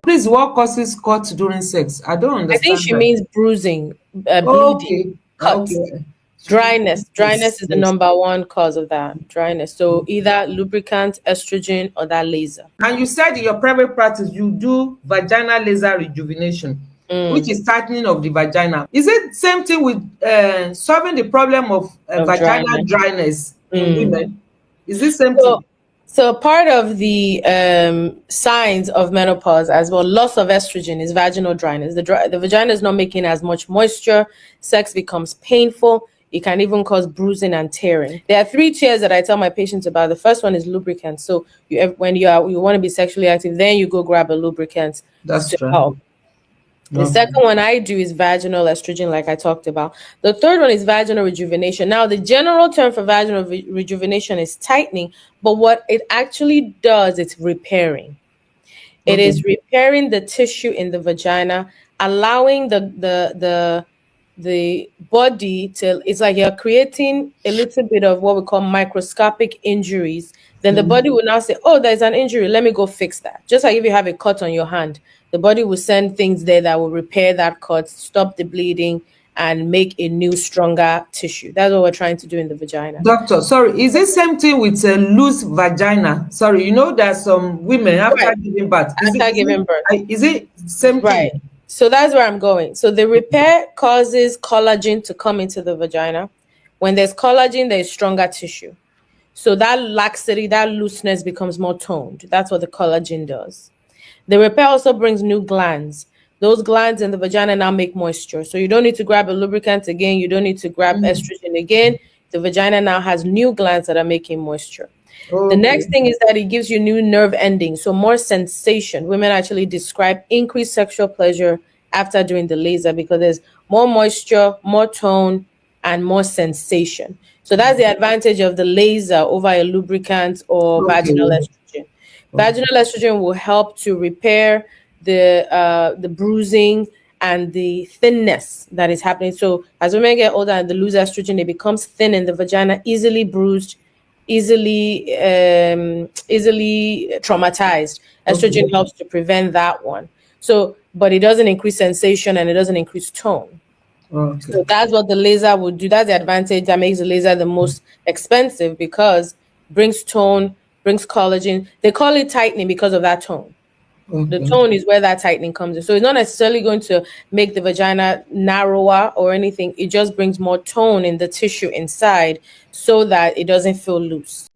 Please, what causes cuts during sex? I don't I think understand she that. means bruising, bleeding, Okay. cuts. Okay. Dryness. Yes. Dryness is the Yes. number one cause of that. Dryness. So either lubricant, estrogen, or that laser. And you said in your private practice you do vaginal laser rejuvenation, which Mm, is tightening of the vagina. Is it same thing with solving the problem of of vaginal dryness. dryness in Mm. women? Is it same So, thing? so part of the signs of menopause as well, loss of estrogen, is vaginal dryness. The vagina is not making as much moisture. Sex becomes painful. It can even cause bruising and tearing. There are three tiers that I tell my patients about. The first one is lubricant. So when you want to be sexually active, then you go grab a lubricant That's to true. help. The Okay. second one I do is vaginal estrogen, like I talked about. The third one is vaginal rejuvenation. Now, the general term for vaginal rejuvenation is tightening, but what it actually does, it's repairing. It Okay. is repairing the tissue in the vagina, allowing the body to, it's like you're creating a little bit of what we call microscopic injuries. Then the Mm. body will now say, oh, there's an injury, let me go fix that. Just like if you have a cut on your hand, the body will send things there that will repair that cut, stop the bleeding, and make a new stronger tissue. That's what we're trying to do in the vagina. Doctor, sorry, is it same thing with loose vagina? Sorry, you know there's some women after Right. giving birth. Is it After giving birth. is it same Right. thing? So that's where I'm going. So the repair causes collagen to come into the vagina. When there's collagen, there's stronger tissue. So that laxity, that looseness becomes more toned. That's what the collagen does. The repair also brings new glands. Those glands in the vagina now make moisture. So you don't need to grab a lubricant again. You don't need to grab Mm. estrogen again. The vagina now has new glands that are making moisture. The Okay. next thing is that it gives you new nerve endings, so more sensation. Women actually describe increased sexual pleasure after doing the laser because there's more moisture, more tone, and more sensation. So that's the advantage of the laser over a lubricant or vaginal Okay. estrogen. Vaginal estrogen will help to repair the bruising and the thinness that is happening. So as women get older and they lose estrogen, it becomes thin in the vagina, easily bruised, easily traumatized. Okay. Estrogen helps to prevent that one. So, but it doesn't increase sensation and it doesn't increase tone. Okay. So that's what the laser would do. That's the advantage that makes the laser the most expensive because brings tone, brings collagen. They call it tightening because of that tone. The Okay. tone is where that tightening comes in. So it's not necessarily going to make the vagina narrower or anything. It just brings more tone in the tissue inside so that it doesn't feel loose.